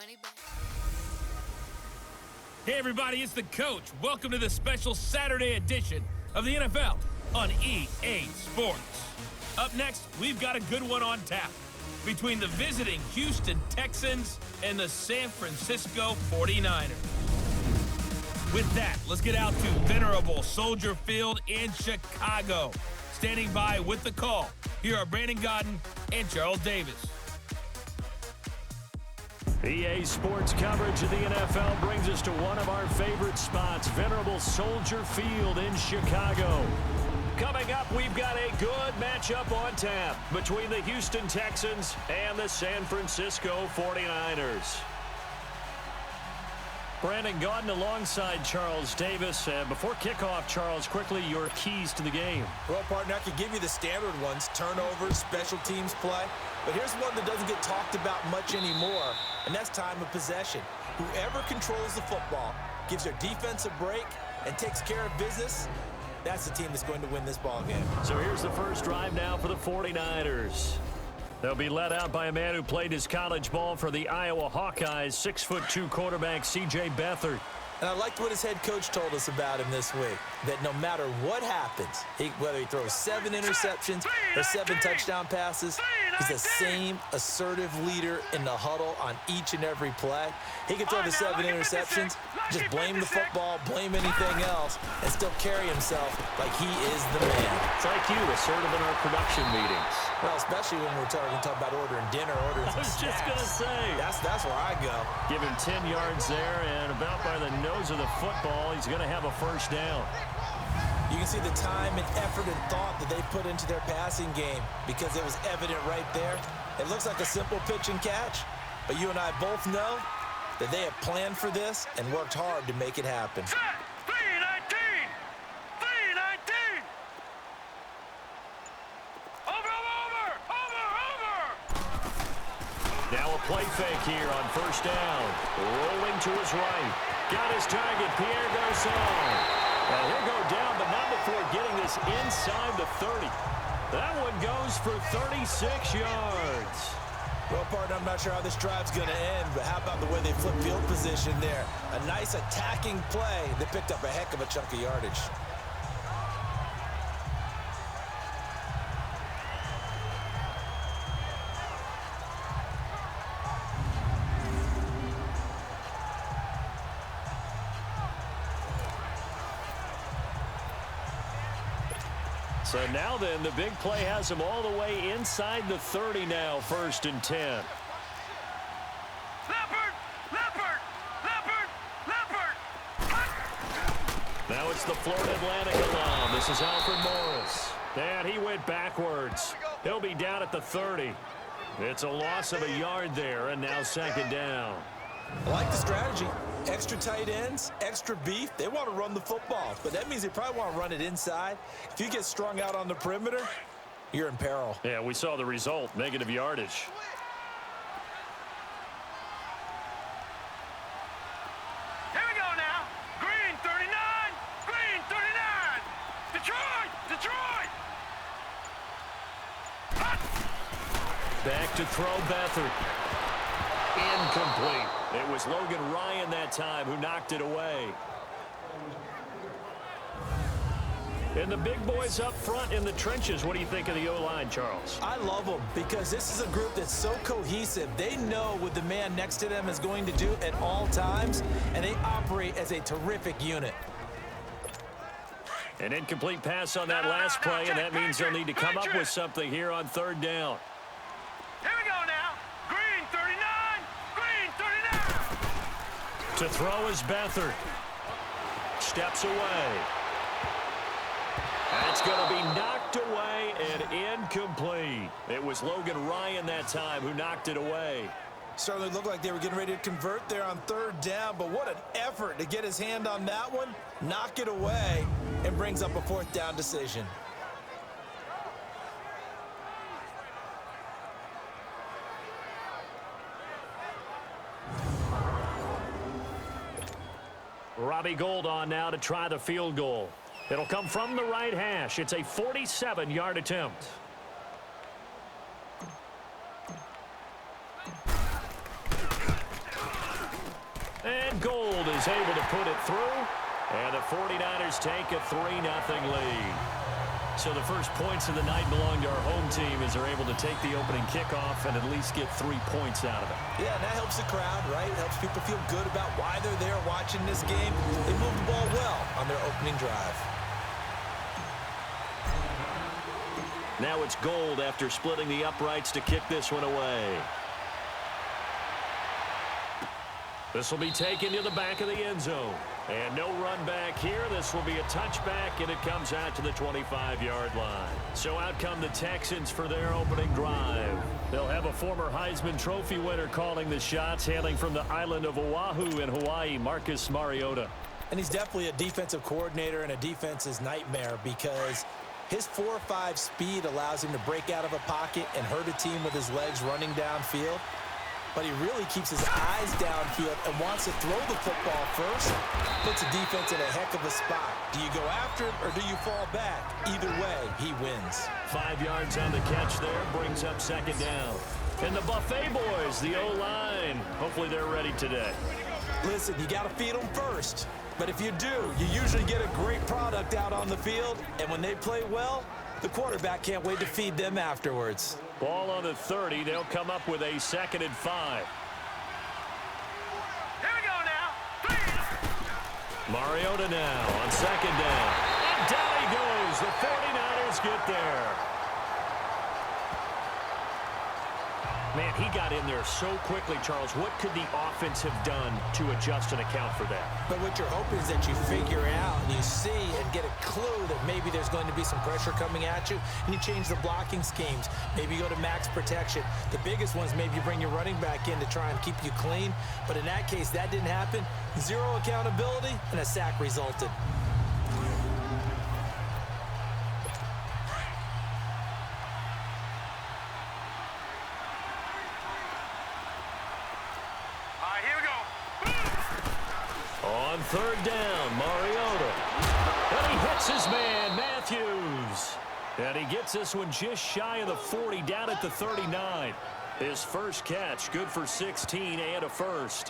money back. Hey everybody, it's the coach. Welcome to the special Saturday edition of the NFL on EA Sports. Up next, we've got a good one on tap between the visiting Houston Texans and the San Francisco 49ers. With that, let's get out to venerable Soldier Field in Chicago. Standing by with the call, here are Brandon Godden and Charles Davis. EA Sports coverage of the NFL brings us to one of our favorite spots, venerable Soldier Field in Chicago. Coming up, we've got a good matchup on tap between the Houston Texans and the San Francisco 49ers. Brandon Godden alongside Charles Davis. Before kickoff, Charles, quickly your keys to the game. Well, partner, I could give you the standard ones, turnovers, special teams play. But here's one that doesn't get talked about much anymore, and that's time of possession. Whoever controls the football, gives their defense a break, and takes care of business, that's the team that's going to win this ball game. So here's the first drive now for the 49ers. They'll be led out by a man who played his college ball for the Iowa Hawkeyes, 6'2" quarterback C.J. Beathard. And I liked what his head coach told us about him this week, that no matter what happens, whether he throws 7 interceptions or 7 touchdown passes, he's the same assertive leader in the huddle on each and every play. He can throw the 7 interceptions, just blame the football, blame anything else, and still carry himself like he is the man. It's like you, assertive in our production meetings. Well, especially when we're talking about ordering dinner, ordering some I was just going to say. That's where I go. Give him 10 yards there, and about by the nose of the football, he's going to have a first down. You can see the time and effort and thought that they put into their passing game because it was evident right there. It looks like a simple pitch and catch, but you and I both know that they have planned for this and worked hard to make it happen. Now a play fake here on first down. Rolling to his right. Got his target, Pierre Garçon. And he'll go down, but not before getting this inside the 30. That one goes for 36 yards. Well, partner, I'm not sure how this drive's going to end, but how about the way they flip field position there? A nice attacking play that picked up a heck of a chunk of yardage. So now then, the big play has him all the way inside the 30 now, 1st and 10. Now it's the Florida Atlantic alum. This is Alfred Morris. And he went backwards. He'll be down at the 30. It's a loss of a yard there, and now 2nd down. I like the strategy. Extra tight ends, extra beef. They want to run the football, but that means they probably want to run it inside. If you get strung out on the perimeter, you're in peril. Yeah, we saw the result, negative yardage. Here we go now. Green 39. Green 39. Detroit. Detroit. Back to throw Beathard. Incomplete. It was Logan Ryan that time who knocked it away. And the big boys up front in the trenches. What do you think of the O-line, Charles? I love them because this is a group that's so cohesive. They know what the man next to them is going to do at all times, and they operate as a terrific unit. An incomplete pass on that last play, and that means they'll need to come up with something here on 3rd down. Here we go now. Green 39. Green 39. To throw is Beathard. Steps away. That's going to be knocked away and incomplete. It was Logan Ryan that time who knocked it away. Certainly looked like they were getting ready to convert there on 3rd down, but what an effort to get his hand on that one, knock it away, and brings up a 4th down decision. Robbie Gould on now to try the field goal. It'll come from the right hash. It's a 47-yard attempt. And Gold is able to put it through. And the 49ers take a 3-0 lead. So the first points of the night belong to our home team as they're able to take the opening kickoff and at least get 3 points out of it. Yeah, and that helps the crowd, right? It helps people feel good about why they're there watching this game. They moved the ball well on their opening drive. Now it's Gold after splitting the uprights to kick this one away. This will be taken to the back of the end zone. And no run back here. This will be a touchback, and it comes out to the 25-yard line. So out come the Texans for their opening drive. They'll have a former Heisman Trophy winner calling the shots, hailing from the island of Oahu in Hawaii, Marcus Mariota. And he's definitely a defensive coordinator and a defense's nightmare because his 4.5 speed allows him to break out of a pocket and hurt a team with his legs running downfield. But he really keeps his eyes downfield and wants to throw the football first. Puts the defense in a heck of a spot. Do you go after it or do you fall back? Either way, he wins. 5 yards on the catch there, brings up second down. And the Buffet boys, the O-line, hopefully they're ready today. Listen, you got to feed them first. But if you do, you usually get a great product out on the field. And when they play well, the quarterback can't wait to feed them afterwards. Ball on the 30. They'll come up with a 2nd and 5. Here we go now. Mariota now on 2nd down. And down he goes. The 49ers get there. Man, he got in there so quickly, Charles. What could the offense have done to adjust and account for that? But what you're hoping is that you figure out and you see and get a clue that maybe there's going to be some pressure coming at you, and you change the blocking schemes. Maybe you go to max protection. The biggest ones, maybe you bring your running back in to try and keep you clean. But in that case, that didn't happen. 0 accountability, and a sack resulted. On 3rd down, Mariota. And he hits his man, Matthews. And he gets this one just shy of the 40, down at the 39. His first catch, good for 16 and a first.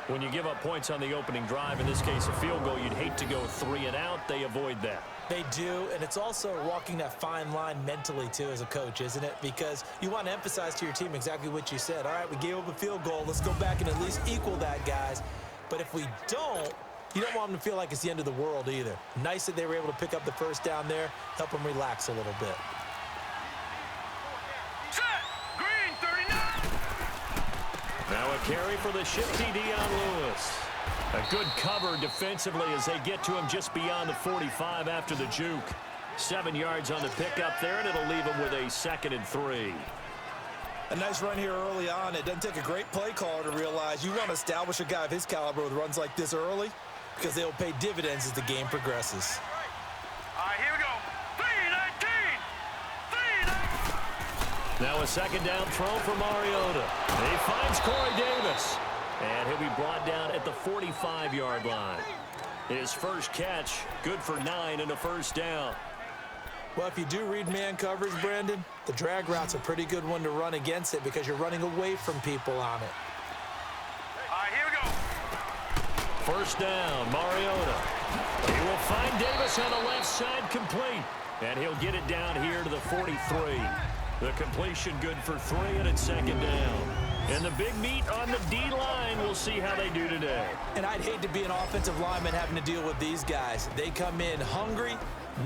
When you give up points on the opening drive, in this case a field goal, you'd hate to go 3 and out. They avoid that. They do, and it's also walking that fine line mentally, too, as a coach, isn't it? Because you want to emphasize to your team exactly what you said. All right, we gave up a field goal. Let's go back and at least equal that, guys. But if we don't, you don't want them to feel like it's the end of the world either. Nice that they were able to pick up the first down there, help them relax a little bit. Set. Green 39. Now a carry for the shifty Dion Lewis. A good cover defensively as they get to him just beyond the 45 after the juke. 7 yards on the pickup there, and it'll leave him with a 2nd and 3. A nice run here early on. It doesn't take a great play caller to realize you want to establish a guy of his caliber with runs like this early because they'll pay dividends as the game progresses. All right, here we go. 3-19. Now a 2nd down throw for Mariota. He finds Corey Davis. And he'll be brought down at the 45-yard line. His first catch, good for 9 and a first down. Well, if you do read man coverage, Brandon, the drag route's a pretty good one to run against it because you're running away from people on it. All right, here we go. First down, Mariota. He will find Davis on the left side, complete. And he'll get it down here to the 43. The completion good for 3, and it's 2nd down. And the big meat on the D-line, we'll see how they do today. And I'd hate to be an offensive lineman having to deal with these guys. They come in hungry,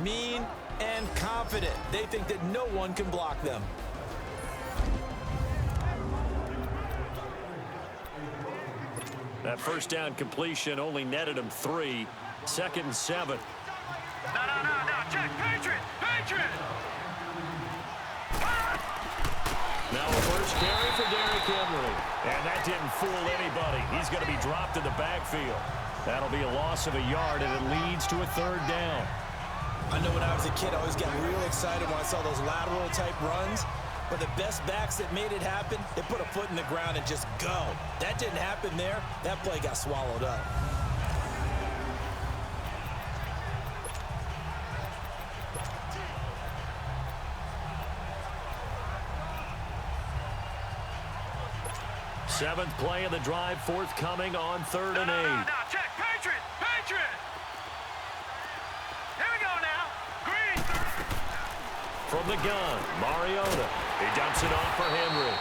mean, and confident. They think that no one can block them. That first down completion only netted him 3. 2nd and 7. No. Check. Patriot. Now a first carry for Derrick Henry. And that didn't fool anybody. He's going to be dropped in the backfield. That'll be a loss of a yard, and it leads to a 3rd down. I know when I was a kid, I always got real excited when I saw those lateral-type runs. But the best backs that made it happen, they put a foot in the ground and just go. That didn't happen there. That play got swallowed up. Seventh play of the drive forthcoming on 3rd and 8. Now, check. Patriot. Patriot. Here we go now. Green. From the gun, Mariota. He dumps it off for Henry.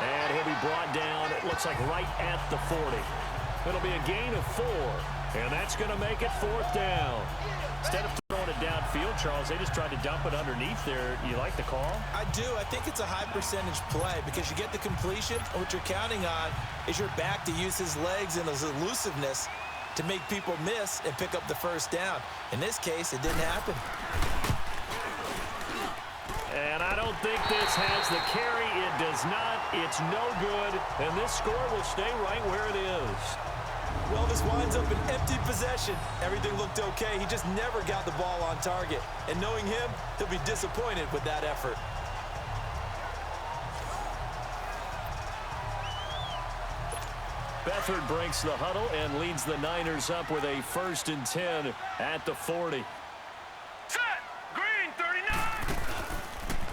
And he'll be brought down, it looks like right at the 40. It'll be a gain of 4. And that's going to make it 4th down. Instead of throwing it downfield, Charles, they just tried to dump it underneath there. You like the call? I do. I think it's a high percentage play because you get the completion. And what you're counting on is your back to use his legs and his elusiveness to make people miss and pick up the first down. In this case, it didn't happen. And I don't think this has the carry. It does not. It's no good. And this score will stay right where it is. Well, this winds up an empty possession. Everything looked okay. He just never got the ball on target. And knowing him, he'll be disappointed with that effort. Beathard breaks the huddle and leads the Niners up with a 1st and 10 at the 40. Set. Green 39.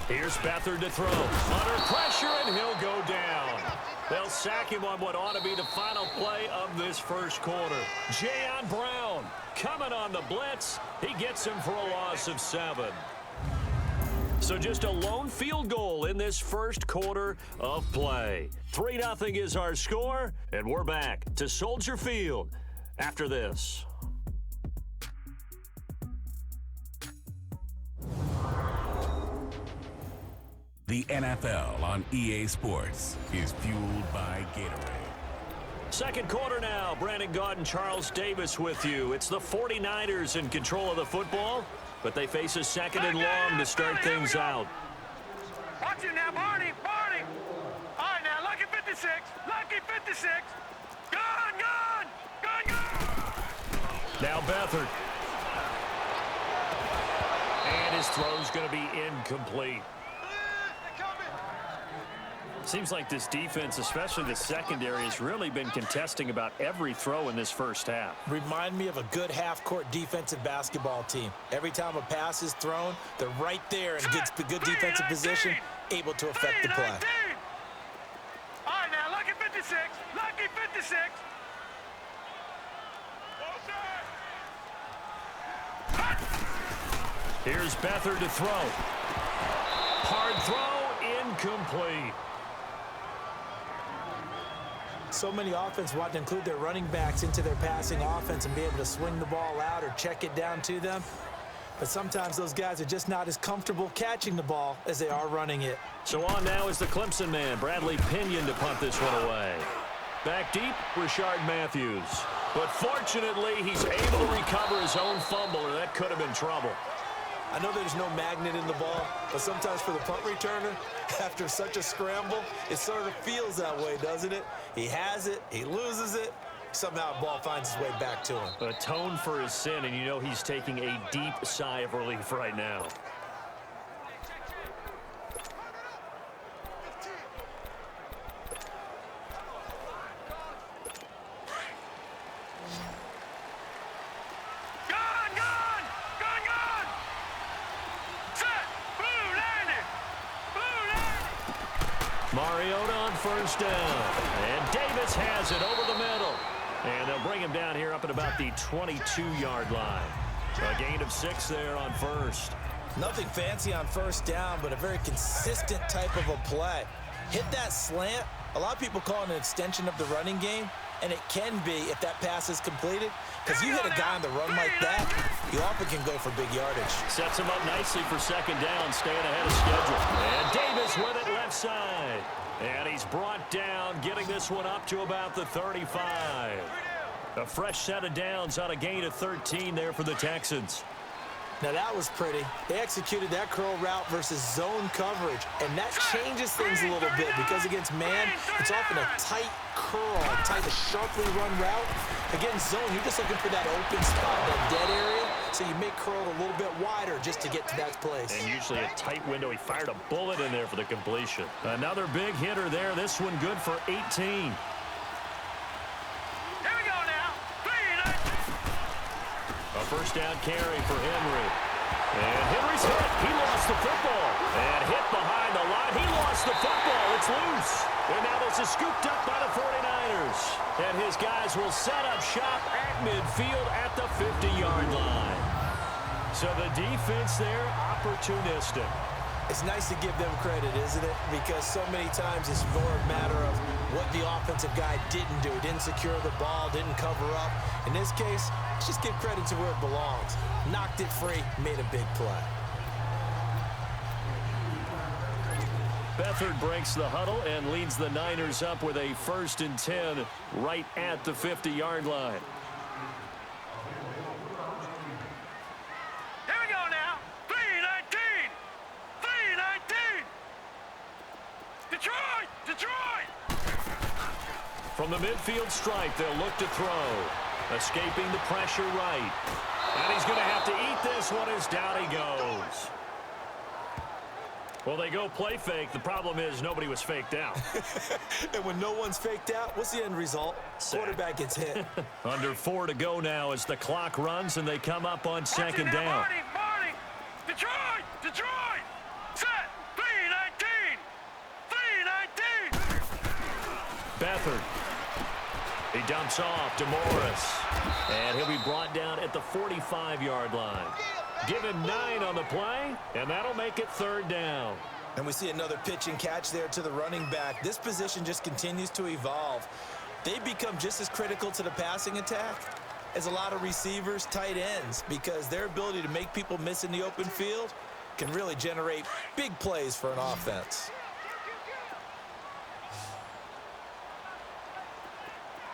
Here's Beathard to throw. Under pressure, and he'll go down. They'll sack him on what ought to be the final play of this first quarter. Jayon Brown coming on the blitz. He gets him for a loss of 7. So just a lone field goal in this first quarter of play. 3-0 is our score, and we're back to Soldier Field after this. The NFL on EA Sports is fueled by Gatorade. Second quarter now. Brandon Gaudin and Charles Davis with you. It's the 49ers in control of the football, but they face a 2nd and long to start things out. Watch it now, Barney. Barney. All right, now, lucky 56. Lucky 56. Gun. Now Beathard. And his throw's going to be incomplete. Seems like this defense, especially the secondary, has really been contesting about every throw in this first half. Remind me of a good half-court defensive basketball team. Every time a pass is thrown, they're right there and gets the good defensive position, able to affect the play. All right, now, lucky 56. Lucky 56. Here's Beathard to throw. Hard throw, incomplete. So many offense want to include their running backs into their passing offense and be able to swing the ball out or check it down to them. But sometimes those guys are just not as comfortable catching the ball as they are running it. So on now is the Clemson man, Bradley Pinion, to punt this one away. Back deep, Rashard Matthews. But fortunately, he's able to recover his own fumble, or that could have been trouble. I know there's no magnet in the ball, but sometimes for the punt returner, after such a scramble, it sort of feels that way, doesn't it? He has it, he loses it, somehow the ball finds its way back to him. Atone for his sin, and you know he's taking a deep sigh of relief right now. Mariota on first down. And Davis has it over the middle. And they'll bring him down here up at about the 22-yard line. A gain of 6 there on first. Nothing fancy on first down, but a very consistent type of a play. Hit that slant. A lot of people call it an extension of the running game, and it can be if that pass is completed, because you hit a guy on the run like that, you often can go for big yardage. Sets him up nicely for second down, staying ahead of schedule. And Davis with it left side. And he's brought down, getting this one up to about the 35. A fresh set of downs on a gain of 13 there for the Texans. Now that was pretty. They executed that curl route versus zone coverage, and that changes things a little bit because against man, it's often a tight curl, a tight, sharply run route. Against zone, you're just looking for that open spot, that dead area, so you make curl a little bit wider just to get to that place. And usually a tight window. He fired a bullet in there for the completion. Another big hitter there. This one good for 18. A first down carry for Henry. And Henry's hit. He lost the football. And hit behind the line. He lost the football. It's loose. And now this is scooped up by the And his guys will set up shop at midfield at the 50-yard line. So the defense there, opportunistic. It's nice to give them credit, isn't it? Because so many times it's more a matter of what the offensive guy didn't do. Didn't secure the ball, didn't cover up. In this case, let's just give credit to where it belongs. Knocked it free, made a big play. Beathard breaks the huddle and leads the Niners up with a 1st and 10 right at the 50-yard line. Here we go now. 3-19. 3-19. Detroit! Detroit! From the midfield stripe, they'll look to throw. Escaping the pressure right. And he's going to have to eat this one as down he goes. Well, they go play fake. The problem is nobody was faked out. And when no one's faked out, what's the end result? Quarterback gets hit. Under 4 to go now as the clock runs and they come up on 2nd down. Marty! Detroit! Detroit! Set! 3-19! 3-19! Beathard. He dumps off to Morris. And he'll be brought down at the 45-yard line. Give him 9 on the play, and that'll make it 3rd down. And we see another pitch and catch there to the running back. This position just continues to evolve. They become just as critical to the passing attack as a lot of receivers, tight ends, because their ability to make people miss in the open field can really generate big plays for an offense.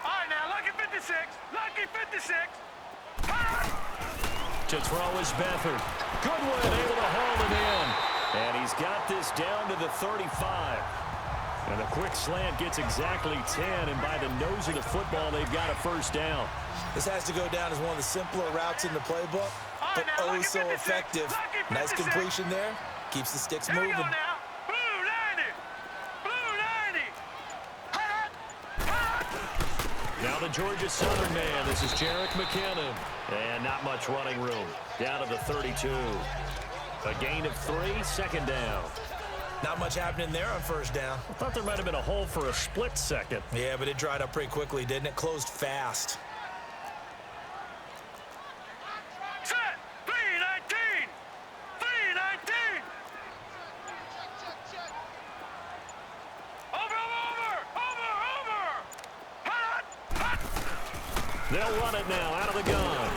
All right, now, lucky 56. Lucky 56. To throw is Beathard. Goodwin able to hold him in. And he's got this down to the 35. And a quick slant gets exactly 10. And by the nose of the football, they've got a 1st down. This has to go down as one of the simpler routes in the playbook, but oh so effective. Nice completion there. Keeps the sticks moving. Here we go now. Blue 90. Blue 90. Now the Georgia Southern man. This is Jerick McKinnon. And not much running room. Down to the 32. A gain of 3, 2nd down. Not much happening there on 1st down. I thought there might have been a hole for a split second. Yeah, but it dried up pretty quickly, didn't it? Closed fast. Set. 3-19. 3-19. Over. They'll run it now out of the gun.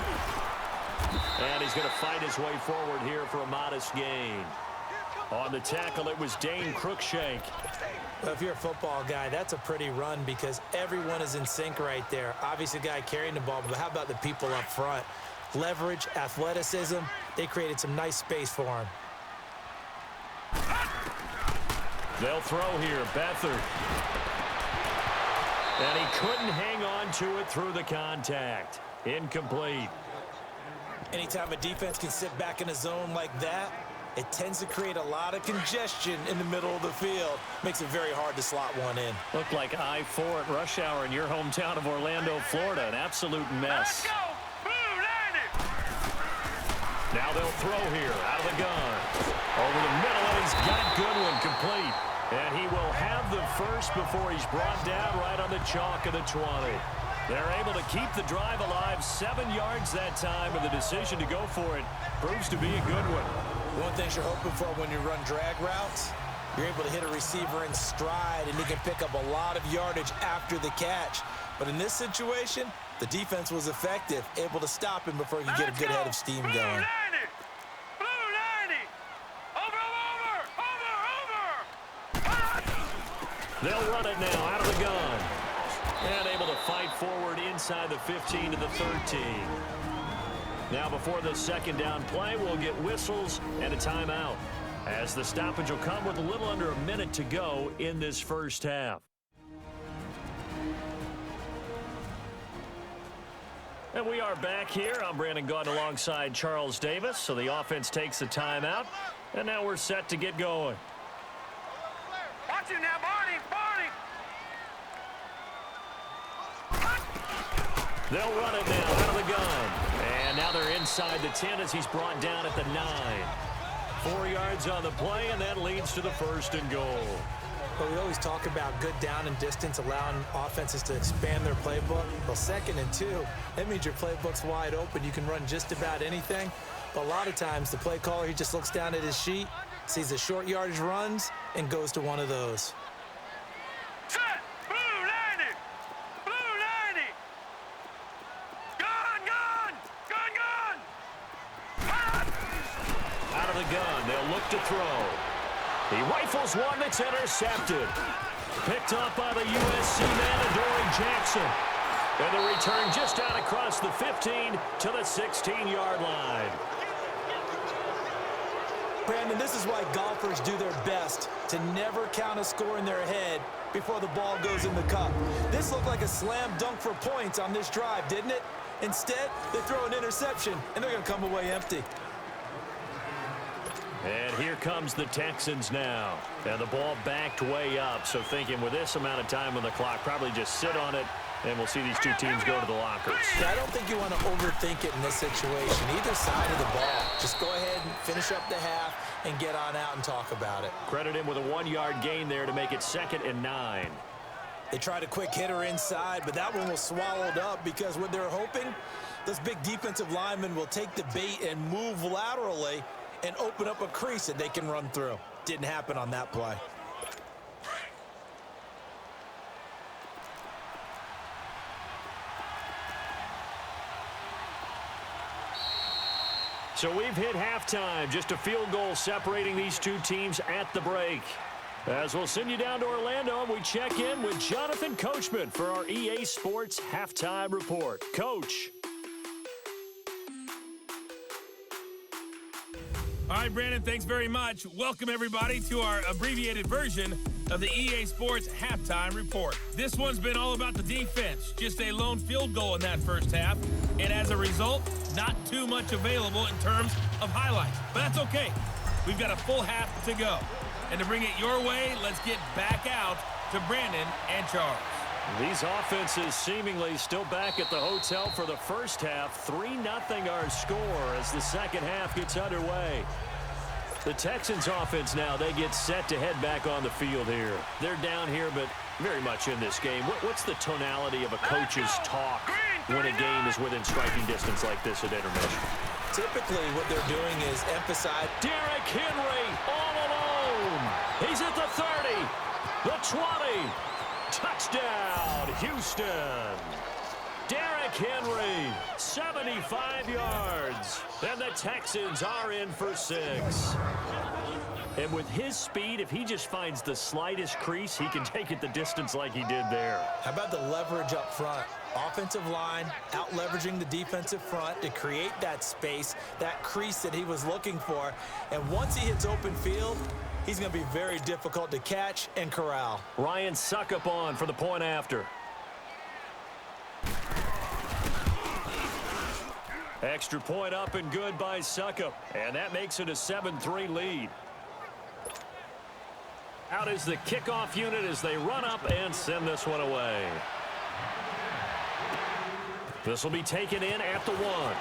And he's going to fight his way forward here for a modest gain. On the tackle, it was Dane Cruikshank. Well, if you're a football guy, that's a pretty run because everyone is in sync right there. Obviously, the guy carrying the ball, but how about the people up front? Leverage, athleticism, they created some nice space for him. They'll throw here, Beathard. And he couldn't hang on to it through the contact. Incomplete. Anytime a defense can sit back in a zone like that, it tends to create a lot of congestion in the middle of the field. Makes it very hard to slot one in. Looked like I-4 at rush hour in your hometown of Orlando, Florida. An absolute mess. Let's go. Blue 90. Now they'll throw here out of the gun. Over the middle, and he's got Goodwin complete. And he will have the 1st before he's brought down right on the chalk of the 20. They're able to keep the drive alive, 7 yards that time, and the decision to go for it proves to be a good one. One thing you're hoping for when you run drag routes, you're able to hit a receiver in stride, and he can pick up a lot of yardage after the catch. But in this situation, the defense was effective, able to stop him before he could get a good head of steam Blue going. 90. Blue 90. Over. They'll run it now out of the gun. And able to fight forward inside the 15 to the 13. Now before the 2nd down play, we'll get whistles and a timeout, as the stoppage will come with a little under a minute to go in this 1st half. And we are back here. I'm Brandon Gaudin alongside Charles Davis. So the offense takes the timeout, and now we're set to get going. Watch him now, Barney. They'll run it now out of the gun. And now they're inside the 10 as he's brought down at the 9. 4 yards on the play, and that leads to the 1st and goal. Well, we always talk about good down and distance, allowing offenses to expand their playbook. Well, 2nd and 2, that means your playbook's wide open. You can run just about anything. But a lot of times, the play caller, he just looks down at his sheet, sees the short yardage runs, and goes to one of those. Set! Blue 90! Blue 90! Gun! Gun! Gun! Gun! Out of the gun, they'll look to throw. He rifles one that's intercepted. Picked up by the USC man, Adoree Jackson. And the return just out across the 15 to the 16-yard line. Brandon, this is why golfers do their best to never count a score in their head before the ball goes in the cup. This looked like a slam dunk for points on this drive, didn't it? Instead, they throw an interception, and they're going to come away empty. And here comes the Texans now. And the ball backed way up, so thinking with this amount of time on the clock, probably just sit on it, and we'll see these two teams go to the lockers. Yeah, I don't think you want to overthink it in this situation, either side of the ball. Just go ahead and finish up the half and get on out and talk about it. Credit him with a 1-yard gain there to make it 2nd and 9. They tried a quick hitter inside, but that one was swallowed up because what they're hoping, those big defensive linemen will take the bait and move laterally and open up a crease that they can run through. Didn't happen on that play. So we've hit halftime, just a field goal separating these two teams at the break. As we'll send you down to Orlando, we check in with Jonathan Coachman for our EA Sports Halftime Report. Coach. All right, Brandon, thanks very much. Welcome, everybody, to our abbreviated version of the EA Sports Halftime Report. This one's been all about the defense. Just a lone field goal in that first half. And as a result, not too much available in terms of highlights. But that's okay. We've got a full half to go. And to bring it your way, let's get back out to Brandon and Charles. These offenses seemingly still back at the hotel for the first half. 3-0 our score as the second half gets underway. The Texans offense now, they get set to head back on the field here. They're down here, but very much in this game. What's the tonality of a coach's talk when a game is within striking distance like this at intermission? Typically, what they're doing is emphasize. Derrick Henry all alone. He's at the 30, the 20. Touchdown, Houston. Derrick Henry, 75 yards. And the Texans are in for 6. And with his speed, if he just finds the slightest crease, he can take it the distance like he did there. How about the leverage up front? Offensive line out leveraging the defensive front to create that space, that crease that he was looking for. And once he hits open field, he's going to be very difficult to catch and corral. Ryan Suckup on for the point after. Extra point up and good by Suckup. And that makes it a 7-3 lead. Out is the kickoff unit as they run up and send this one away. This will be taken in at the 1.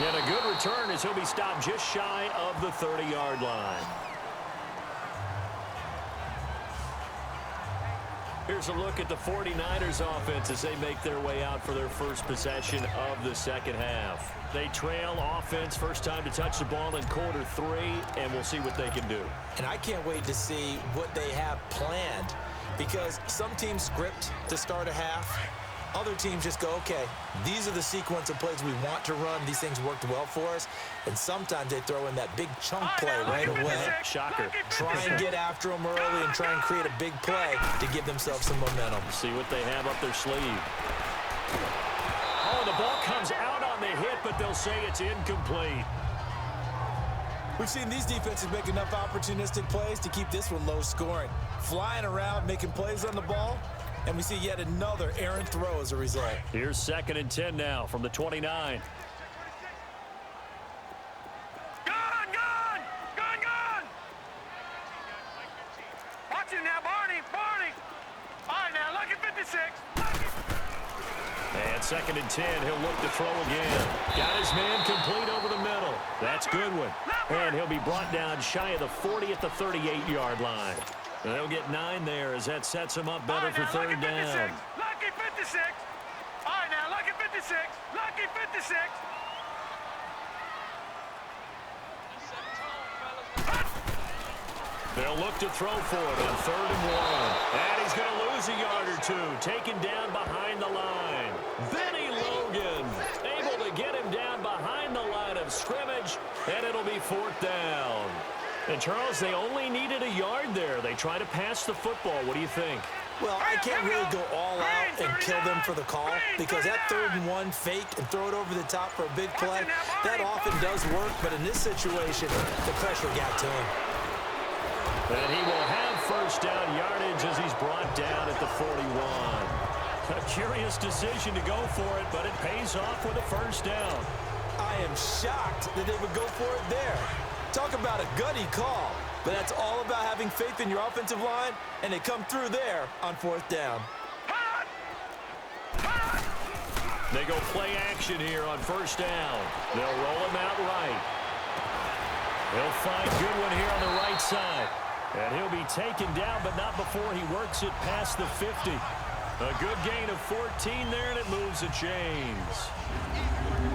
And a good return as he'll be stopped just shy of the 30-yard line. Here's a look at the 49ers offense as they make their way out for their first possession of the second half. They trail offense, first time to touch the ball in quarter 3, and we'll see what they can do. And I can't wait to see what they have planned, because some teams script to start a half. Other teams just go, okay, these are the sequence of plays we want to run. These things worked well for us. And sometimes they throw in that big chunk play right away. Shocker. Try and get after them early and try and create a big play to give themselves some momentum. See what they have up their sleeve. Oh, the ball comes out on the hit, but they'll say it's incomplete. We've seen these defenses make enough opportunistic plays to keep this one low scoring. Flying around, making plays on the ball. And we see yet another errant throw as a result. Here's 2nd and 10 now from the 29. Gun! Gun! Gun! Gun! Watch it now, Barney! Barney! All right, now, look at 56. And 2nd and 10. He'll look to throw again. Got his man complete over the middle. That's Goodwin. And he'll be brought down shy of the 40 at the 38-yard line. They'll get 9 there as that sets him up better for 3rd down. Lucky 56. All right, now, lucky 56. Lucky 56. They'll look to throw for it on 3rd and 1. And he's going to lose a yard or two. Taken down behind the line. Benny Logan able to get him down behind the line of scrimmage. And it'll be 4th down. And, Charles, they only needed a yard there. They try to pass the football. What do you think? Well, I can't really go all out and kill them for the call because that 3rd and 1 fake and throw it over the top for a big play, that often does work. But in this situation, the pressure got to him. And he will have 1st down yardage as he's brought down at the 41. A curious decision to go for it, but it pays off with a 1st down. I am shocked that they would go for it there. Talk about a gutty call, but that's all about having faith in your offensive line, and they come through there on 4th down. They go play action here on 1st down. They'll roll him out right. They'll find Goodwin here on the right side. And he'll be taken down, but not before he works it past the 50. A good gain of 14 there, and it moves the chains.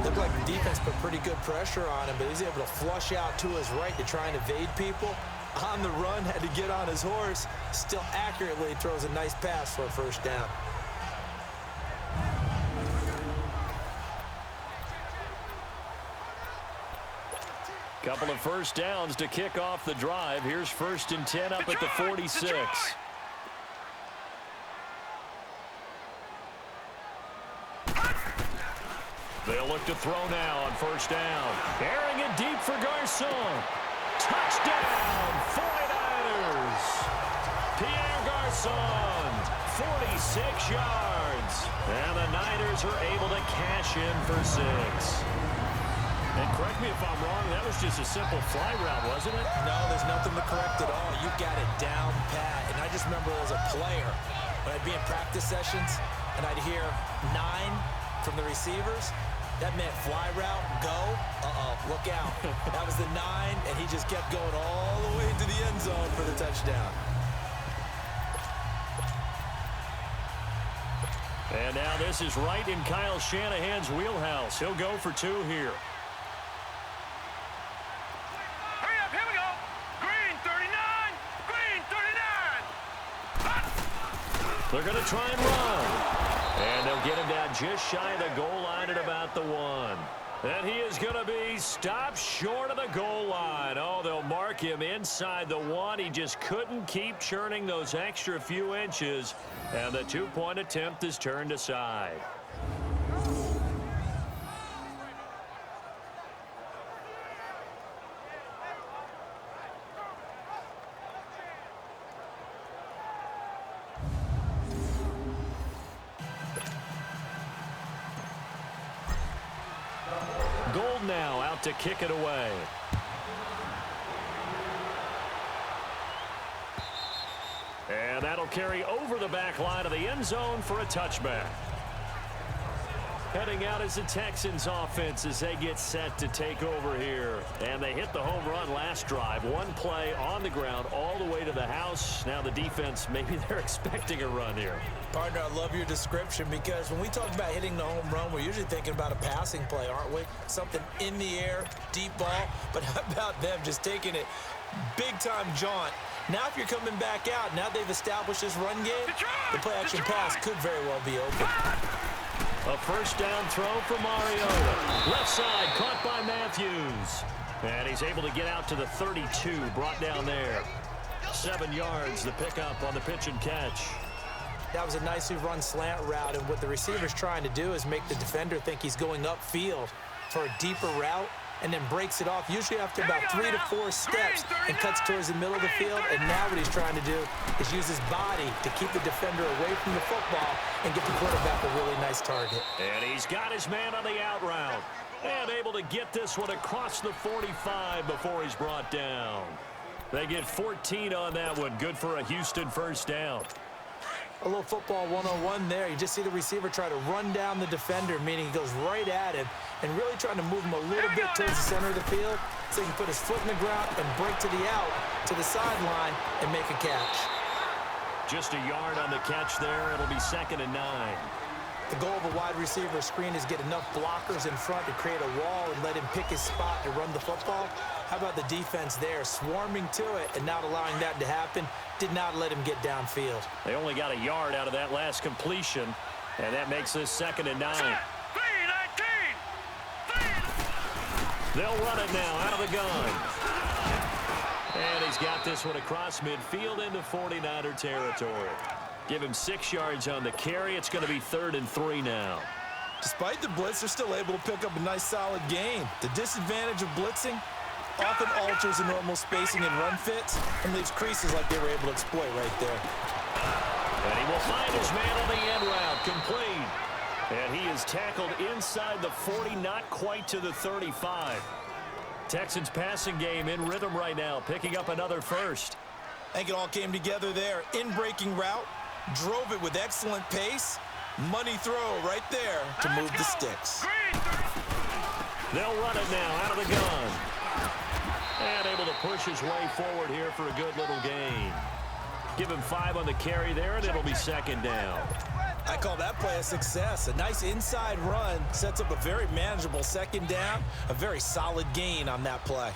Looked like the defense put pretty good pressure on him, but he's able to flush out to his right to try and evade people. On the run, had to get on his horse. Still accurately throws a nice pass for a 1st down. Couple of 1st downs to kick off the drive. Here's 1st and 10 up at the 46. They'll look to throw now on 1st down. Airing it deep for Garçon. Touchdown, 49ers. Pierre Garçon, 46 yards. And the Niners are able to cash in for 6. And correct me if I'm wrong, that was just a simple fly route, wasn't it? No, there's nothing to correct at all. You got it down pat. And I just remember as a player, when I'd be in practice sessions, and I'd hear 9 from the receivers, that meant fly route, go, look out. That was the 9, and he just kept going all the way into the end zone for the touchdown. And now this is right in Kyle Shanahan's wheelhouse. He'll go for 2 here. Hurry up, here we go. Green 39, green 39. They're going to try and run. And they'll get him down just shy of the goal line at about the 1. And he is going to be stopped short of the goal line. Oh, they'll mark him inside the 1. He just couldn't keep churning those extra few inches. And the 2-point attempt is turned aside. Gold now out to kick it away. And that'll carry over the back line of the end zone for a touchback. Heading out is the Texans offense as they get set to take over here. And they hit the home run last drive. 1 play on the ground all the way to the house. Now the defense, maybe they're expecting a run here. Partner, I love your description because when we talk about hitting the home run, we're usually thinking about a passing play, aren't we? Something in the air, deep ball. But how about them just taking it big-time jaunt? Now if you're coming back out, now they've established this run game, the play-action pass could very well be open. A 1st down throw for Mariota. Left side caught by Matthews. And he's able to get out to the 32, brought down there. 7 yards, the pickup on the pitch and catch. That was a nicely run slant route, and what the receiver's trying to do is make the defender think he's going upfield for a deeper route, and then breaks it off, usually after about 3 to 4 steps, and cuts towards the middle of the field. And now what he's trying to do is use his body to keep the defender away from the football and get the quarterback a really nice target. And he's got his man on the out route. And able to get this one across the 45 before he's brought down. They get 14 on that one. Good for a Houston 1st down. A little football 101 there. You just see the receiver try to run down the defender, meaning he goes right at him and really trying to move him a little bit towards the center of the field so he can put his foot in the ground and break to the out, to the sideline, and make a catch. Just a yard on the catch there. It'll be 2nd and 9. The goal of a wide receiver screen is get enough blockers in front to create a wall and let him pick his spot to run the football. How about the defense there, swarming to it and not allowing that to happen? Did not let him get downfield. They only got a yard out of that last completion, and that makes this 2nd and 9. They'll run it now out of the gun. And he's got this one across midfield into 49er territory. Give him 6 yards on the carry. It's going to be 3rd and 3 now. Despite the blitz, they're still able to pick up a nice, solid gain. The disadvantage of blitzing often alters the normal spacing and run fits and leaves creases like they were able to exploit right there. And he will find his man on the end route, complete. And he is tackled inside the 40, not quite to the 35. Texans passing game in rhythm right now, picking up another first. I think it all came together there. In-breaking route, drove it with excellent pace. Money throw right there to move the sticks. They'll run it now out of the gun. And able to push his way forward here for a good little gain. Give him 5 on the carry there, and it'll be 2nd down. I call that play a success. A nice inside run sets up a very manageable 2nd down. A very solid gain on that play.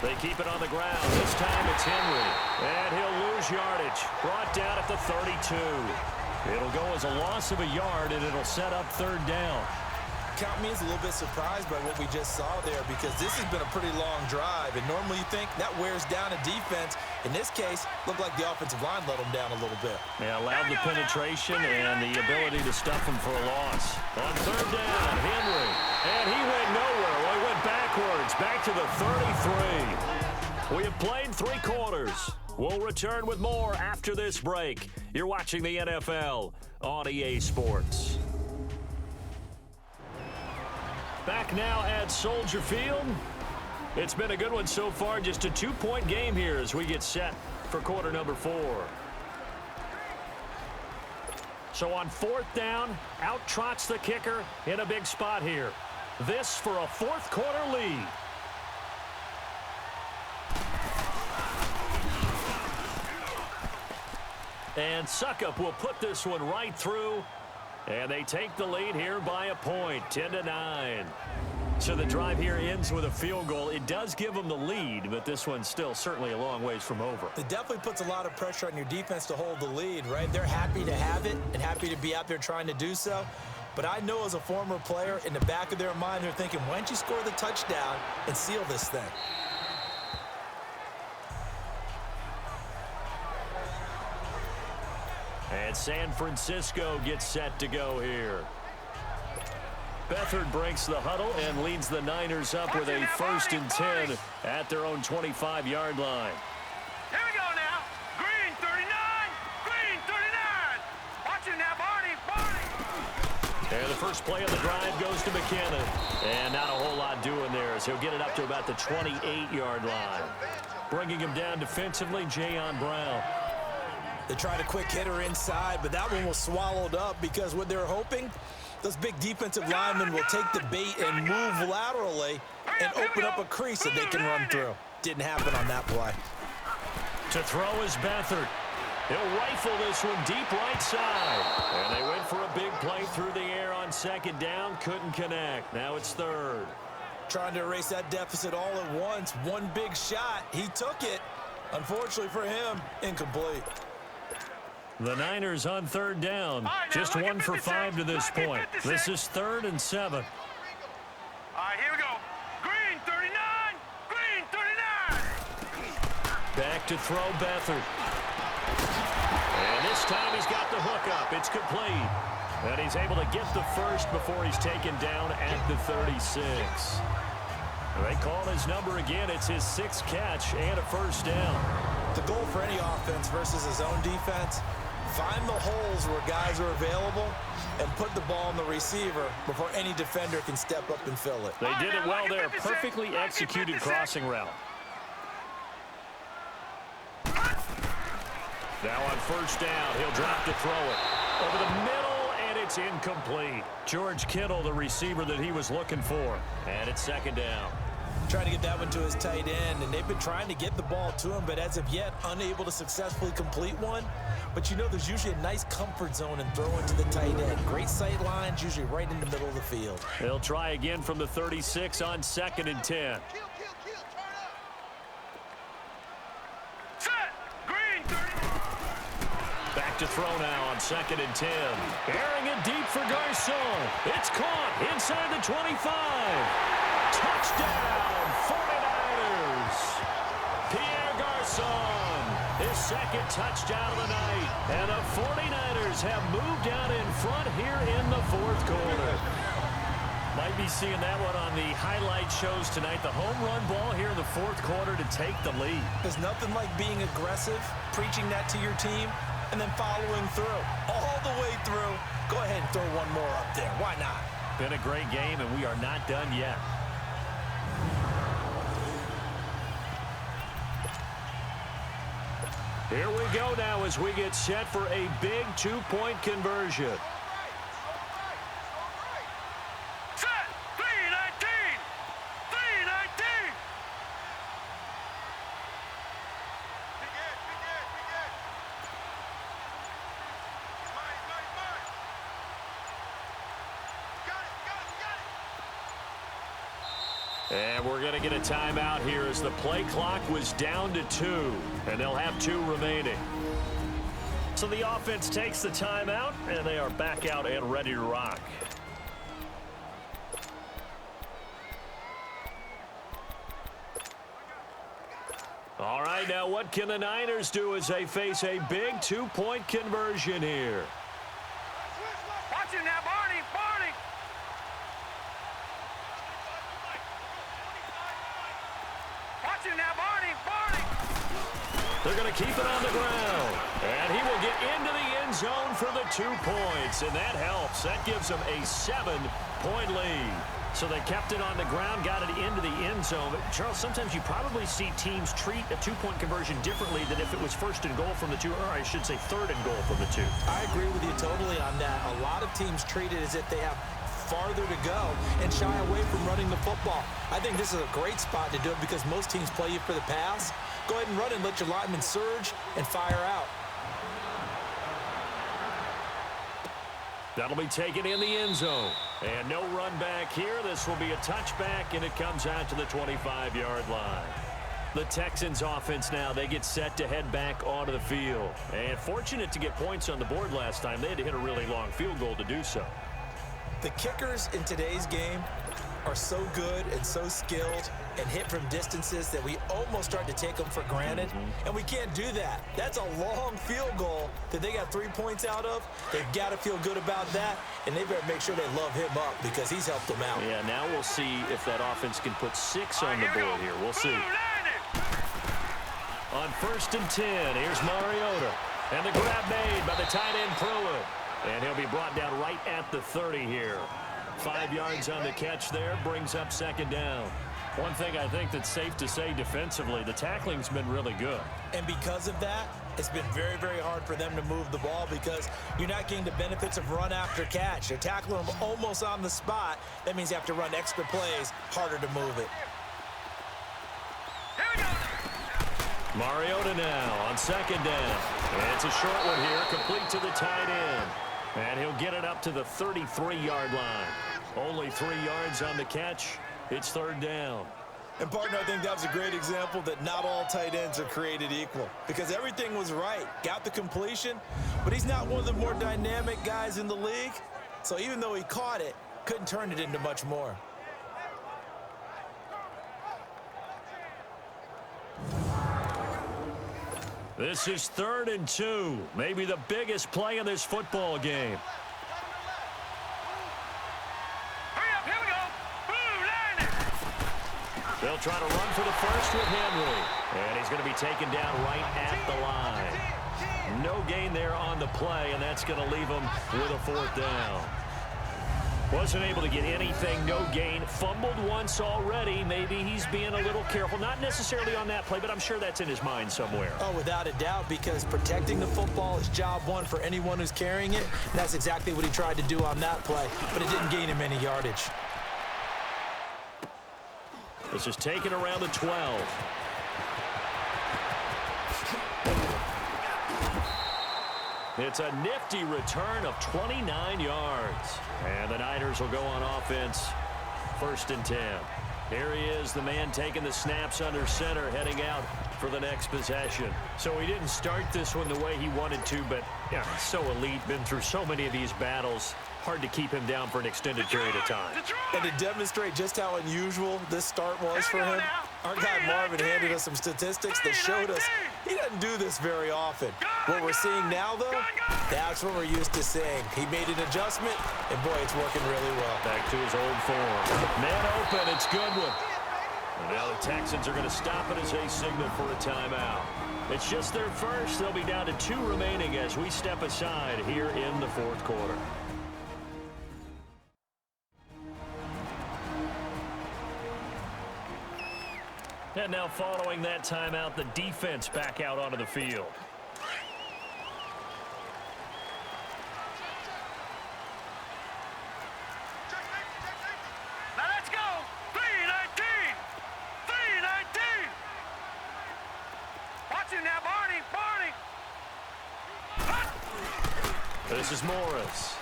They keep it on the ground. This time it's Henry. And he'll lose yardage. Brought down at the 32. It'll go as a loss of a yard, and it'll set up 3rd down. Count me as a little bit surprised by what we just saw there because this has been a pretty long drive, and normally you think that wears down a defense. In this case, looked like the offensive line let them down a little bit. Yeah, allowed the penetration and the ability to stuff them for a loss. On 3rd down, Henry. And he went nowhere. Well, he went backwards, back to the 33. We have played 3 quarters. We'll return with more after this break. You're watching the NFL on EA Sports. Back now at Soldier Field. It's been a good one so far. Just a 2-point game here as we get set for quarter number 4. So on 4th down, out trots the kicker in a big spot here. This for a 4th quarter lead. And Suckup will put this one right through. And they take the lead here by a point, 10-9. So the drive here ends with a field goal. It does give them the lead, but this one's still certainly a long ways from over. It definitely puts a lot of pressure on your defense to hold the lead, right? They're happy to have it and happy to be out there trying to do so. But I know as a former player, in the back of their mind, they're thinking, why don't you score the touchdown and seal this thing? And San Francisco gets set to go here. Beathard breaks the huddle and leads the Niners up with a 1st and 10 at their own 25-yard line. Here we go now. Green 39. Green 39. Watch it now, Barney. And the first play of the drive goes to McKinnon. And not a whole lot doing there as he'll get it up to about the 28-yard line. Bringing him down defensively, Jayon Brown. They tried a quick hitter inside, but that one was swallowed up because what they're hoping, those big defensive linemen will take the bait and move laterally and open up a crease that they can run through. Didn't happen on that play. To throw is Beathard. He'll rifle this one deep right side. And they went for a big play through the air on 2nd down. Couldn't connect. Now it's 3rd. Trying to erase that deficit all at once. One big shot. He took it. Unfortunately for him, incomplete. The Niners on 3rd down. Just 1 for 5 to this point. This is 3rd and 7. All right, here we go. Green 39. Green 39. Back to throw Beathard. And this time he's got the hook up. It's complete. And he's able to get the first before he's taken down at the 36. They call his number again. It's his 6th catch and a 1st down. The goal for any offense versus his own defense, find the holes where guys are available and put the ball on the receiver before any defender can step up and fill it. They did it well there. Perfectly executed crossing route. Now on first down, he'll drop to throw it. Over the middle, and it's incomplete. George Kittle, the receiver that he was looking for. And it's second down. Trying to get that one to his tight end, and they've been trying to get the ball to him, but as of yet, unable to successfully complete one. But you know there's usually a nice comfort zone in throwing to the tight end. Great sight lines, usually right in the middle of the field. They'll try again from the 36 on 2nd and 10. Back to throw now on 2nd and 10. Airing it deep for Garcon. It's caught inside the 25. Touchdown, 49ers. Pierre Garcon, his second touchdown of the night. And the 49ers have moved down in front here in the fourth quarter. Might be seeing that one on the highlight shows tonight. The home run ball here in the fourth quarter to take the lead. There's nothing like being aggressive, preaching that to your team, and then following through. All the way through. Go ahead and throw one more up there. Why not? Been a great game, and we are not done yet. Here we go now as we get set for a big two-point conversion. Set! 319! 319! Be good. Mine. Got it. And we're going to get a timeout here as the play clock was down to 2, and they'll have 2 remaining. So the offense takes the timeout, and they are back out and ready to rock. All right, now what can the Niners do as they face a big two-point conversion here? Watch it now, Barney! Watch it now, Barney! They're going to keep it on the ground. And he will get into the end zone for the 2 points. And that helps. That gives them a 7-point lead. So they kept it on the ground, got it into the end zone. But Charles, sometimes you probably see teams treat a two-point conversion differently than if it was first and goal from the 2, or I should say third and goal from the 2. I agree with you totally on that. A lot of teams treat it as if they have farther to go and shy away from running the football. I think this is a great spot to do it because most teams play you for the pass. Go ahead and run and let your linemen surge and fire out. That'll be taken in the end zone. And no run back here. This will be a touchback, and it comes out to the 25-yard line. The Texans offense now, they get set to head back onto the field. And fortunate to get points on the board last time. They had to hit a really long field goal to do so. The kickers in today's game are so good and so skilled and hit from distances that we almost start to take them for granted, and we can't do that. That's a long field goal that they got 3 points out of. They've got to feel good about that, and they better make sure they love him up because he's helped them out. Yeah, now we'll see if that offense can put 6 on the board here. We'll see. On 1st and 10, here's Mariota. And the grab made by the tight end Pruitt. And he'll be brought down right at the 30 here. 5 yards on the catch there, brings up second down. One thing I think that's safe to say defensively, the tackling's been really good. And because of that, it's been very, very hard for them to move the ball because you're not getting the benefits of run after catch. They're tackling them almost on the spot. That means you have to run extra plays, harder to move it. Here we go. Mariota now on second down. And it's a short one here, complete to the tight end. And he'll get it up to the 33-yard line. Only 3 yards on the catch. It's third down. And, partner, I think that was a great example that not all tight ends are created equal because everything was right. Got the completion, but he's not one of the more dynamic guys in the league. So even though he caught it, couldn't turn it into much more. This is 3rd and 2. Maybe the biggest play in this football game. Hurry up, here we go. Blue line it. They'll try to run for the first with Henry. And he's going to be taken down right at the line. No gain there on the play, and that's going to leave them with a 4th down. Wasn't able to get anything, no gain. Fumbled once already. Maybe he's being a little careful. Not necessarily on that play, but I'm sure that's in his mind somewhere. Oh, without a doubt, because protecting the football is job one for anyone who's carrying it. And that's exactly what he tried to do on that play, but it didn't gain him any yardage. This is taken around the 12. It's a nifty return of 29 yards. And the Niners will go on offense, 1st and 10. Here he is, the man taking the snaps under center, heading out for the next possession. So he didn't start this one the way he wanted to, but yeah, so elite, been through so many of these battles. Hard to keep him down for an extended period of time. And to demonstrate just how unusual this start was for him, our guy Marvin handed us some statistics that showed us he doesn't do this very often. What we're seeing now, though, that's what we're used to seeing. He made an adjustment, and boy, it's working really well. Back to his old form. Man open, it's Goodwin. And now the Texans are going to stop it as they signal for a timeout. It's just their first. They'll be down to 2 remaining as we step aside here in the 4th quarter. And now following that timeout, the defense back out onto the field. Now let's go. 3-19. 3-19. Watch him now, Barney. This is Morris.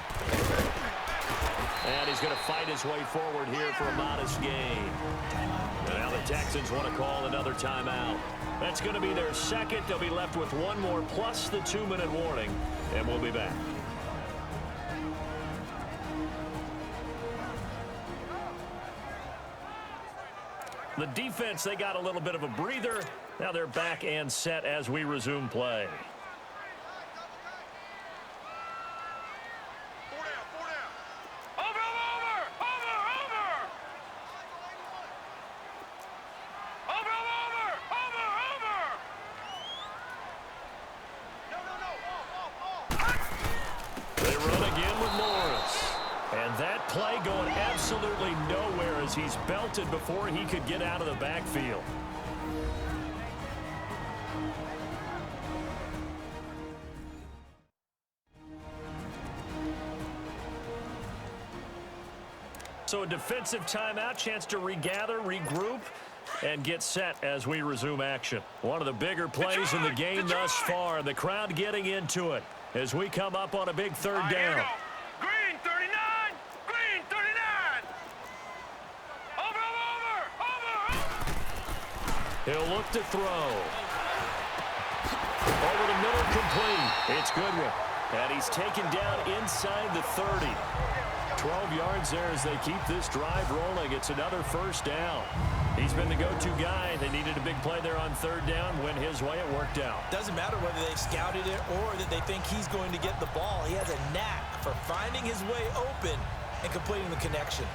And he's going to fight his way forward here for a modest gain. And now the Texans want to call another timeout. That's going to be their second. They'll be left with one more plus the 2-minute warning, and we'll be back. The defense, they got a little bit of a breather. Now they're back and set as we resume play. Play going absolutely nowhere as he's belted before he could get out of the backfield. So a defensive timeout, chance to regather, regroup, and get set as we resume action. One of the bigger plays in the game thus far. The crowd getting into it as we come up on a big 3rd down. Green 39. Green 39. Over. He'll look to throw. Over the middle, complete. It's Goodwin. And he's taken down inside the 30. 12 yards there as they keep this drive rolling. It's another 1st down. He's been the go-to guy. They needed a big play there on 3rd down. Went his way, it worked out. Doesn't matter whether they've scouted it or that they think he's going to get the ball. He has a knack for finding his way open and completing the connection.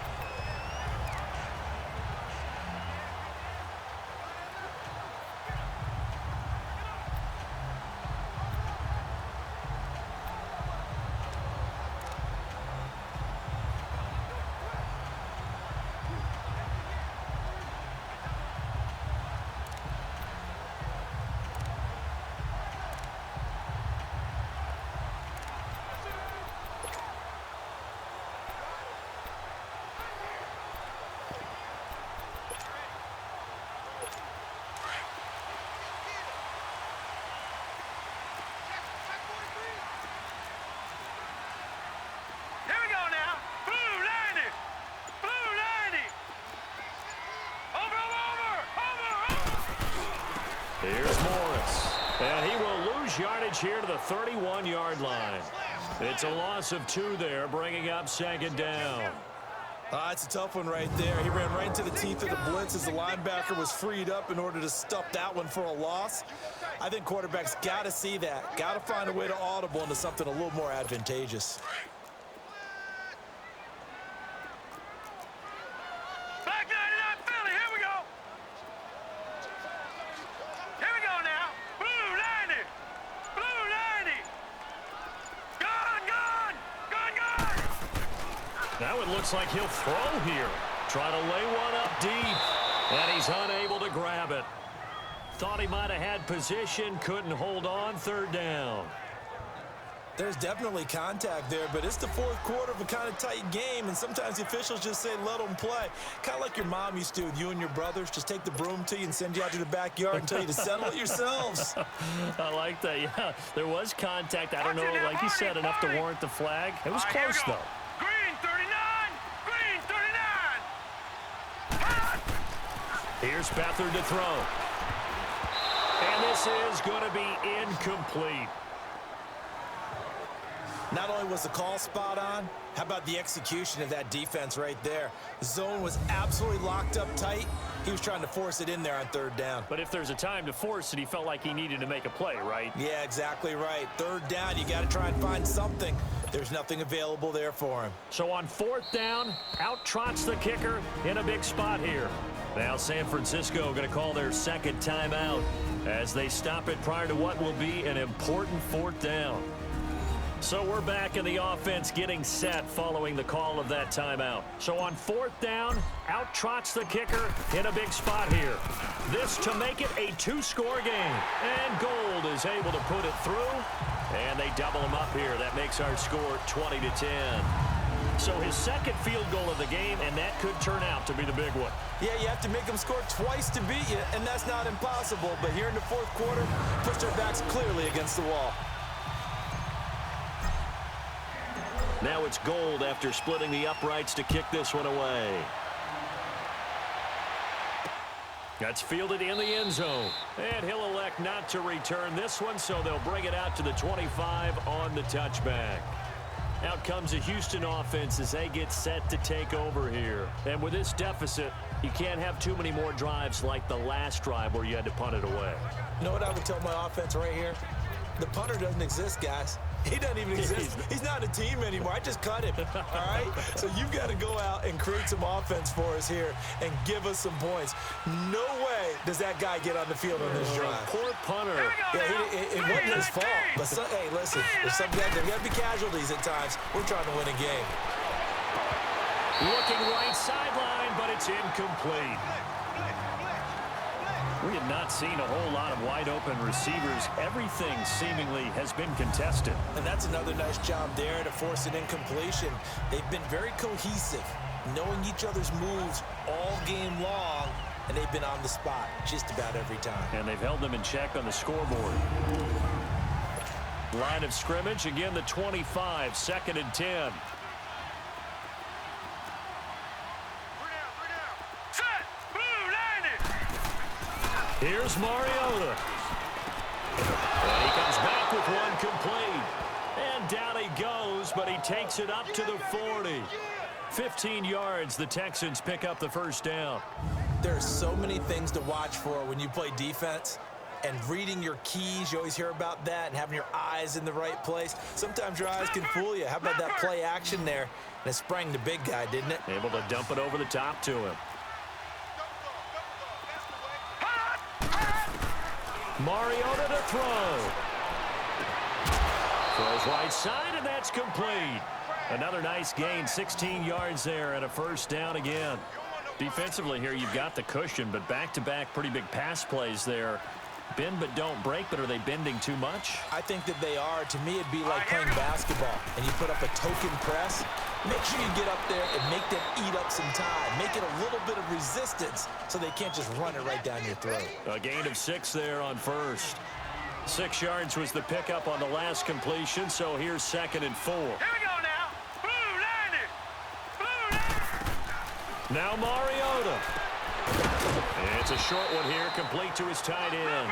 Here's Morris. And he will lose yardage here to the 31-yard line. It's a loss of 2 there, bringing up 2nd down. It's a tough one right there. He ran right into the teeth of the blitz as the linebacker was freed up in order to stuff that one for a loss. I think quarterbacks got to see that. Got to find a way to audible into something a little more advantageous. Here we go now. Blue 90. Blue Looks like he'll throw here. Trying to lay one up deep. And he's unable to grab it. Thought he might have had position. Couldn't hold on. Third down. There's definitely contact there, but it's the fourth quarter of a kind of tight game, and sometimes the officials just say let them play. Kind of like your mom used to with you and your brothers. Just take the broom to you and send you out to the backyard and tell you to settle it yourselves. I like that, yeah. There was contact. I don't know, like you said, enough to warrant the flag. It was close, though. Green 39! Green 39! Here's Beathard to throw. And this is going to be incomplete. Not only was the call spot on, how about the execution of that defense right there? The zone was absolutely locked up tight. He was trying to force it in there on third down. But if there's a time to force it, he felt like he needed to make a play, right? Yeah, exactly right. Third down, you got to try and find something. There's nothing available there for him. So on fourth down, out trots the kicker in a big spot here. Now San Francisco going to call their second timeout as they stop it prior to what will be an important fourth down. So we're back in the offense getting set following the call of that timeout. So on fourth down, out trots the kicker in a big spot here. This to make it a two-score game. And Gold is able to put it through. And they double him up here. That makes our score 20-10. So his second field goal of the game, and that could turn out to be the big one. Yeah, you have to make them score twice to beat you, and that's not impossible. But here in the fourth quarter, pushed their backs clearly against the wall. Now it's Gold after splitting the uprights to kick this one away. That's fielded in the end zone. And he'll elect not to return this one, so they'll bring it out to the 25 on the touchback. Out comes the Houston offense as they get set to take over here. And with this deficit, you can't have too many more drives like the last drive where you had to punt it away. You know what I would tell my offense right here? The punter doesn't exist, guys. He doesn't even exist. He's not a team anymore. I just cut him, all right? So you've got to go out and create some offense for us here and give us some points. No way does that guy get on the field on this drive. Poor punter. Yeah, it wasn't his fault. But, hey, listen, there's got to be casualties at times. We're trying to win a game. Looking right sideline, but it's incomplete. We have not seen a whole lot of wide-open receivers. Everything seemingly has been contested. And that's another nice job there to force an incompletion. They've been very cohesive, knowing each other's moves all game long, and they've been on the spot just about every time. And they've held them in check on the scoreboard. Line of scrimmage, again the 25, 2nd and 10. Here's Mariota. And he comes back with one complete. And down he goes, but he takes it up to the 40. 15 yards, the Texans pick up the first down. There are so many things to watch for when you play defense. And reading your keys, you always hear about that, and having your eyes in the right place. Sometimes your eyes can fool you. How about that play action there? And it sprang the big guy, didn't it? Able to dump it over the top to him. Mariota to throw. Throws right side, and that's complete. Another nice gain, 16 yards there, and a first down again. Defensively here, you've got the cushion, but back-to-back pretty big pass plays there. Bend but don't break, but are they bending too much? I think that they are. To me, it'd be like playing basketball, and you put up a token press. Make sure you get up there and make them eat up some time. Make it a little bit of resistance so they can't just run it right down your throat. A gain of 6 there on first. 6 yards was the pickup on the last completion, so here's 2nd and 4. Here we go now. Blue landed. Blue landed. Now Mariota. It's a short one here, complete to his tight end.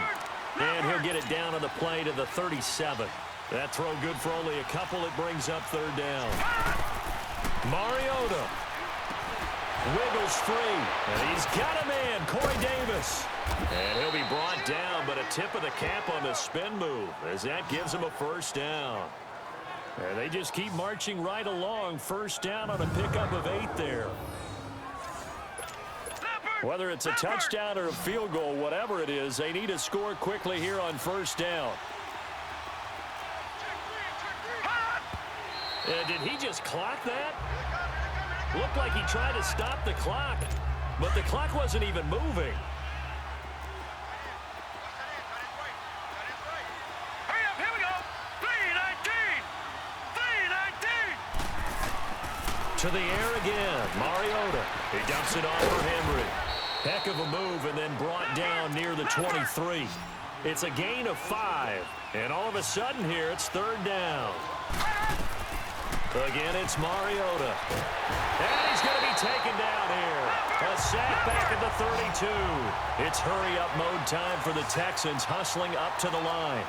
And he'll get it down on the play to the 37. That throw good for only a couple. It brings up third down. Mariota wiggles free, and he's got a man, Corey Davis. And he'll be brought down, but a tip of the cap on the spin move as that gives him a first down. And they just keep marching right along. First down on a pickup of 8 there. Whether it's a touchdown or a field goal, whatever it is, they need to score quickly here on first down. Did he just clock that? Looked like he tried to stop the clock, but the clock wasn't even moving. Hurry up, here we go. 3:19. 3:19. To the air again, Mariota. He dumps it off for Henry. Heck of a move and then brought down near the 23. It's a gain of 5. And all of a sudden here, it's third down. Again, it's Mariota. And he's going to be taken down here. A sack back at the 32. It's hurry-up mode time for the Texans, hustling up to the line.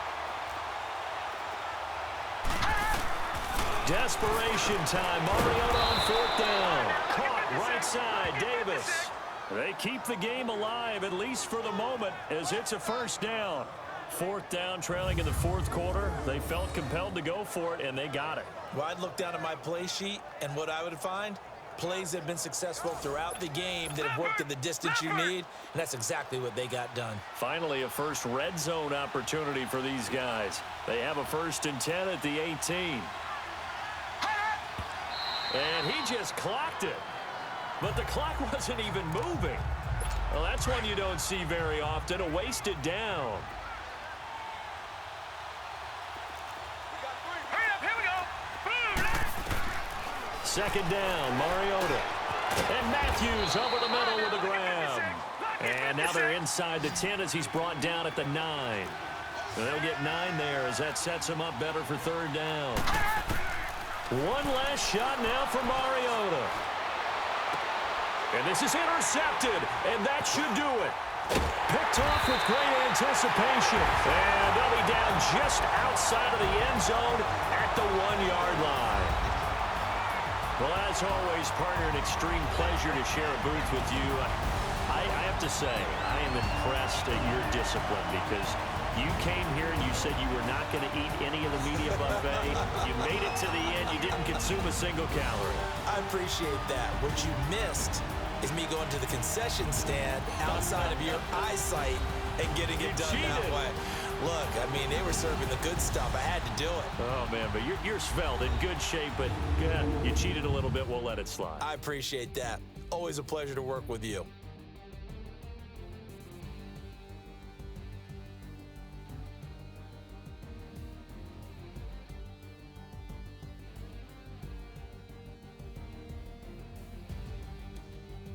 Desperation time. Mariota on fourth down. Caught right side, Davis. They keep the game alive, at least for the moment, as it's a first down. Fourth down, trailing in the fourth quarter. They felt compelled to go for it, and they got it. Well, I'd look down at my play sheet, and what I would find, plays that have been successful throughout the game that have worked at the distance you need, and that's exactly what they got done. Finally, a first red zone opportunity for these guys. They have a 1st and 10 at the 18. And he just clocked it. But the clock wasn't even moving. Well, that's one you don't see very often, a wasted down. Hurry up, here we go. Second down, Mariota. And Matthews over the middle with a grab. And now they're inside the 10 as he's brought down at the 9. And they'll get 9 there as that sets him up better for third down. One last shot now for Mariota. And this is intercepted, and that should do it. Picked off with great anticipation. And they'll be down just outside of the end zone at the 1-yard line. Well, as always, partner, an extreme pleasure to share a booth with you. I have to say, I am impressed at your discipline because you came here and you said you were not going to eat any of the media buffet. You made it to the end. You didn't consume a single calorie. I appreciate that. What you missed is me going to the concession stand outside of your eyesight and getting it done that way. Look, I mean, they were serving the good stuff. I had to do it. Oh, man, but you're svelte, in good shape, but yeah, you cheated a little bit. We'll let it slide. I appreciate that. Always a pleasure to work with you.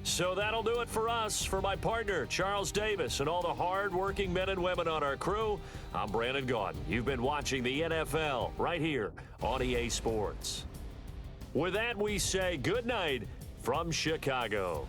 So that'll do it for us. For my partner, Charles Davis, and all the hard-working men and women on our crew, I'm Brandon Gaudin. You've been watching the NFL right here on EA Sports. With that, we say good night from Chicago.